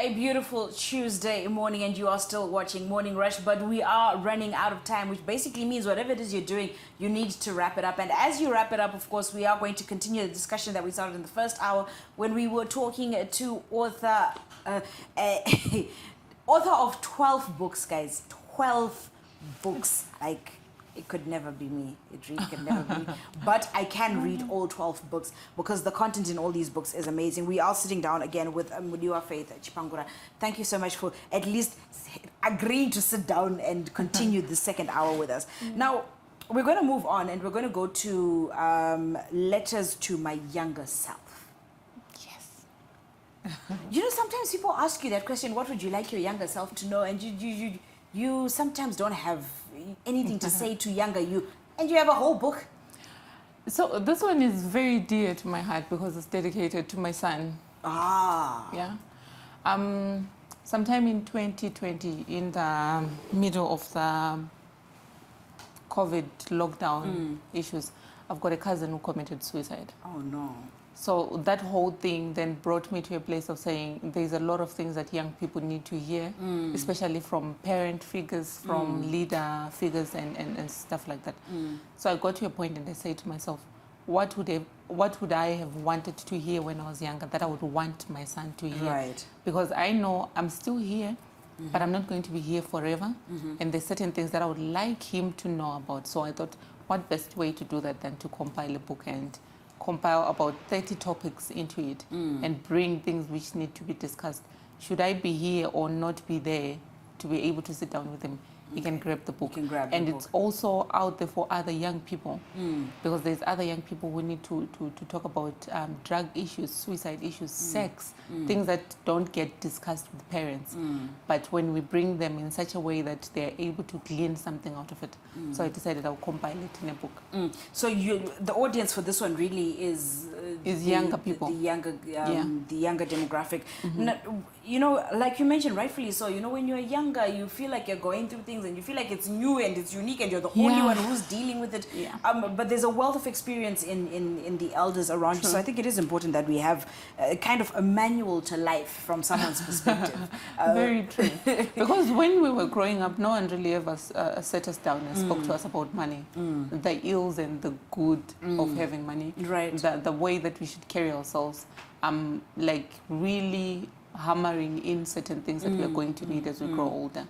A beautiful Tuesday morning, and you are still watching Morning Rush, but we are running out of time, which basically means whatever it is you're doing, you need to wrap it up. And as you wrap it up, of course, we are going to continue the discussion that we started in the first hour when we were talking to author of 12 books, guys. 12 books. Like, it could never be me. It really could never be me. But I can read all 12 books because the content in all these books is amazing. We are sitting down again with Mudiwa Faith Chipangura. Thank you so much for at least agreeing to sit down and continue the second hour with us. Now, we're going to move on and we're going to go to letters to my younger self. Yes. You know, sometimes people ask you that question, what would you like your younger self to know? And you sometimes don't have anything to say to younger you, and you have a whole book. So this one is very dear to my heart because it's dedicated to my son. Ah. Yeah. Sometime in 2020, in the middle of the COVID lockdown issues, I've got a cousin who committed suicide. Oh no. So that whole thing then brought me to a place of saying there's a lot of things that young people need to hear, especially from parent figures, from leader figures and stuff like that. So I got to a point and I said to myself, what would I have wanted to hear when I was younger that I would want my son to hear? Right. Because I know I'm still here, but I'm not going to be here forever. And there's certain things that I would like him to know about. So I thought, what best way to do that than to compile a book and compile about 30 topics into it and bring things which need to be discussed. Should I be here or not be there to be able to sit down with him? You can grab the book. And it's also out there for other young people because there's other young people who need to talk about drug issues, suicide issues, sex, things that don't get discussed with parents. But when we bring them in such a way that they're able to glean something out of it. So I decided I'll compile it in a book. So the audience for this one really is younger people. The younger demographic. You know, like you mentioned, rightfully so, you know, when you're younger, you feel like you're going through things and you feel like it's new and it's unique and you're the only one who's dealing with it. But there's a wealth of experience in the elders around you. So I think it is important that we have kind of a manual to life from someone's perspective. Very true. Because when we were growing up, no one really ever set us down and spoke to us about money. The ills and the good of having money. Right. The way that we should carry ourselves. Like really hammering in certain things that we are going to need as we grow older.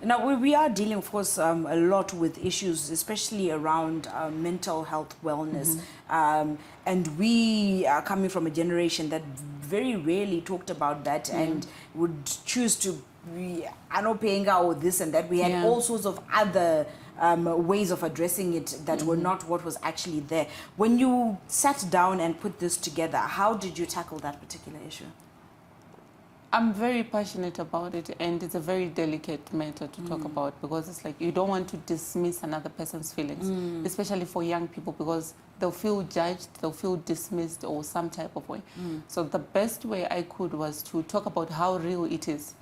Now, we are dealing, of course, a lot with issues, especially around mental health wellness. And we are coming from a generation that very rarely talked about that and would choose to be paying out this and that. We had all sorts of other ways of addressing it that were not what was actually there. When you sat down and put this together, how did you tackle that particular issue? I'm very passionate about it, and it's a very delicate matter to talk about because it's like you don't want to dismiss another person's feelings, especially for young people, because they'll feel judged, they'll feel dismissed or some type of way. So the best way I could was to talk about how real it is,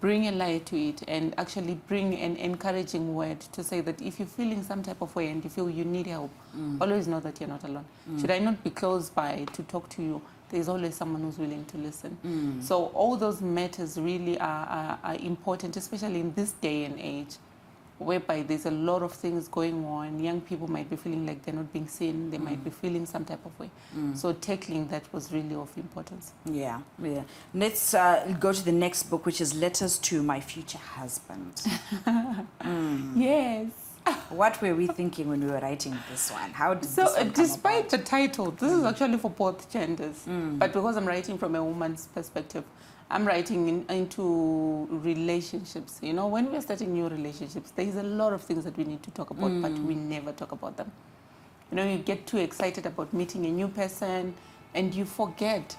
bring a light to it, and actually bring an encouraging word to say that if you're feeling some type of way and you feel you need help, always know that you're not alone. Should I not be close by to talk to you, there's always someone who's willing to listen. So all those matters really are important, especially in this day and age, whereby there's a lot of things going on. Young people might be feeling like they're not being seen. They might be feeling some type of way. So tackling that was really of importance. Yeah. Let's go to the next book, which is Letters to My Future Husband. Yes. What were we thinking when we were writing this one? How did this one come despite about? the title, this is actually for both genders. But because I'm writing from a woman's perspective, I'm writing into relationships. You know, when we're starting new relationships, there's a lot of things that we need to talk about, but we never talk about them. You know, you get too excited about meeting a new person and you forget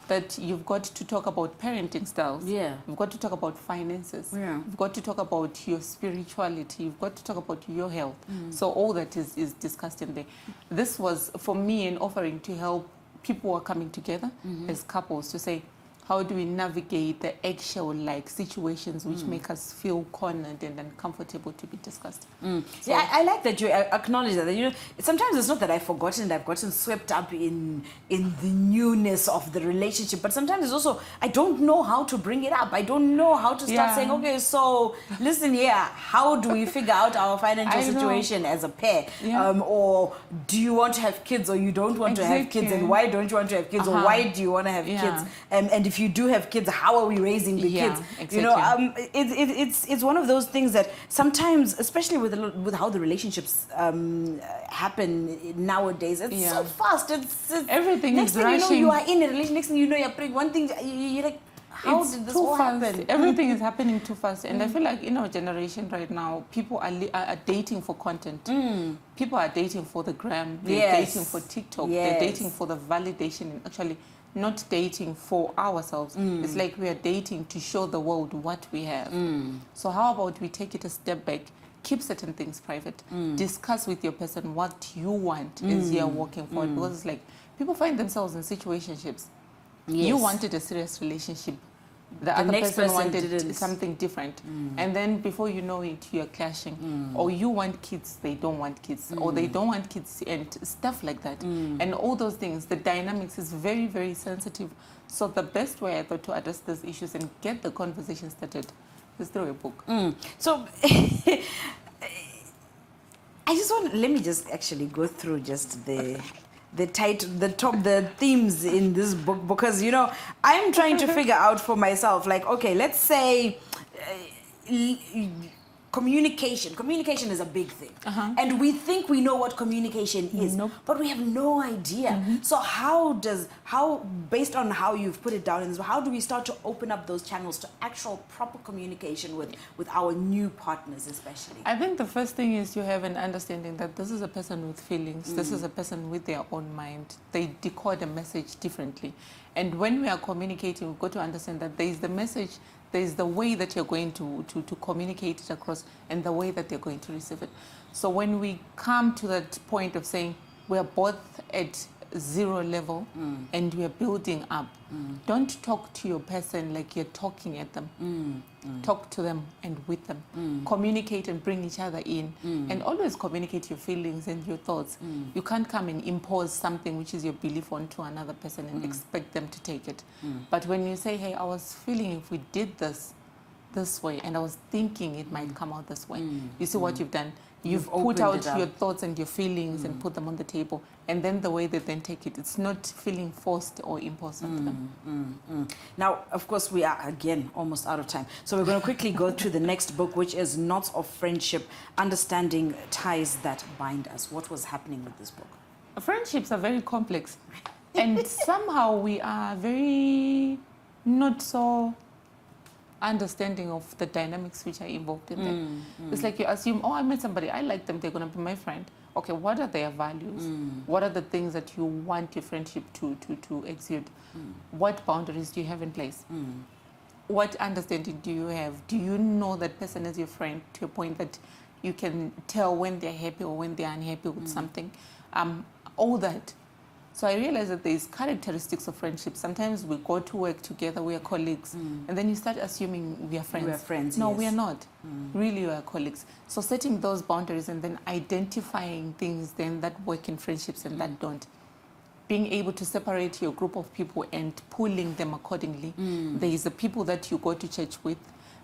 that you've got to talk about parenting styles. You've got to talk about finances. You've got to talk about your spirituality. You've got to talk about your health. So all that is discussed in there. This was, for me, an offering to help people who are coming together as couples to say, How do we navigate the eggshell-like situations which make us feel cornered and uncomfortable to be discussed? So, yeah, I like that you acknowledge that. You know, sometimes it's not that I've forgotten, I've gotten swept up in the newness of the relationship, but sometimes it's also I don't know how to bring it up. I don't know how to start saying, okay, so listen here, how do we figure out our financial situation as a pair? Or do you want to have kids or you don't want to have kids, and why don't you want to have kids, or why do you want to have kids? And if you do have kids, how are we raising the kids? Exactly. You know, it's one of those things that sometimes, especially with how the relationships happen nowadays, it's so fast. It's everything next is thing rushing. you know, you are in a relationship. Next thing you know, you're pregnant. One thing you're like, how did this all happen? Everything is happening too fast, and I feel like in our generation right now, people are dating for content. People are dating for the gram. They're dating for TikTok. They're dating for the validation, and actually not dating for ourselves. It's like we are dating to show the world what we have. So how about we take it a step back, keep certain things private, discuss with your person what you want as you're working for it, because it's like people find themselves in situationships. You wanted a serious relationship. The other person wanted something different. And then before you know it, you're clashing. Or you want kids, they don't want kids. Or they don't want kids and stuff like that. And all those things, the dynamics is very, very sensitive. So the best way I thought to address those issues and get the conversation started is through a book. So let me just actually go through just the themes in this book, because, you know, I'm trying to figure out for myself, like, okay, let's say communication is a big thing, and we think we know what communication is, but we have no idea. So how based on how you've put it down in this, how do we start to open up those channels to actual proper communication with our new partners, especially? I think the first thing is you have an understanding that this is a person with feelings, this is a person with their own mind. They decode a message differently, and when we are communicating, we've got to understand that there is the message, there is the way that you're going to communicate it across, and the way that they're going to receive it. So when we come to that point of saying we're both at zero level and we're building up, don't talk to your person like you're talking at them. Talk to them and with them. Communicate and bring each other in. And always communicate your feelings and your thoughts. You can't come and impose something which is your belief onto another person and expect them to take it. But when you say, hey, I was feeling if we did this way, and I was thinking it might come out this way. You see what you've done? You've put out your thoughts and your feelings and put them on the table. And then the way they then take it, it's not feeling forced or imposed on them. Now, of course, we are, again, almost out of time. So we're going to quickly go to the next book, which is Knots of Friendship, Understanding Ties That Bind Us. What was happening with this book? Friendships are very complex. And somehow we are very not so understanding of the dynamics which are involved in them. It's like you assume, oh, I met somebody, I like them, they're going to be my friend. Okay, what are their values? What are the things that you want your friendship to exude? What boundaries do you have in place? What understanding do you have? Do you know that person as your friend to a point that you can tell when they're happy or when they're unhappy with something? All that. So I realized that there's characteristics of friendship. Sometimes we go to work together, we are colleagues, and then you start assuming we are friends. We are friends, no, yes. we are not. Really, we are colleagues. So setting those boundaries and then identifying things then that work in friendships and that don't. Being able to separate your group of people and pulling them accordingly. There is the people that you go to church with.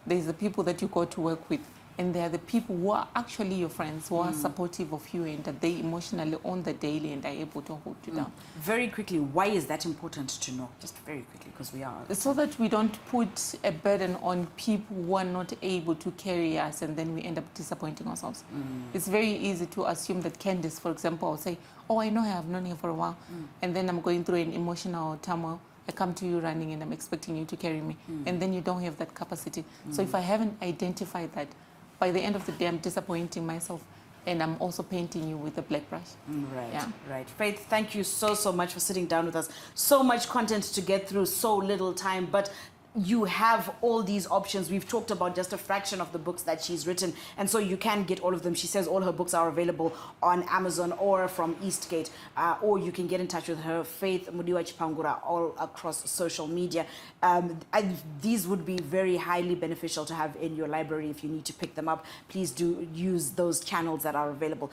There is the people that you go to work with. And they are the people who are actually your friends, who are supportive of you and that they emotionally own the daily and are able to hold you down. Very quickly, why is that important to know? Just very quickly, because we are... So that we don't put a burden on people who are not able to carry us and then we end up disappointing ourselves. It's very easy to assume that Candice, for example, will say, oh, I know her, I've known her for a while, and then I'm going through an emotional turmoil. I come to you running and I'm expecting you to carry me. And then you don't have that capacity. So if I haven't identified that, by the end of the day, I'm disappointing myself, and I'm also painting you with a black brush. Right, yeah. Right. Faith, thank you so much for sitting down with us. So much content to get through, so little time. But you have all these options. We've talked about just a fraction of the books that she's written, and so you can get all of them. She says all her books are available on Amazon or from Eastgate, or you can get in touch with her, Faith Chipangura, all across social media. And these would be very highly beneficial to have in your library. If you need to pick them up, please do use those channels that are available.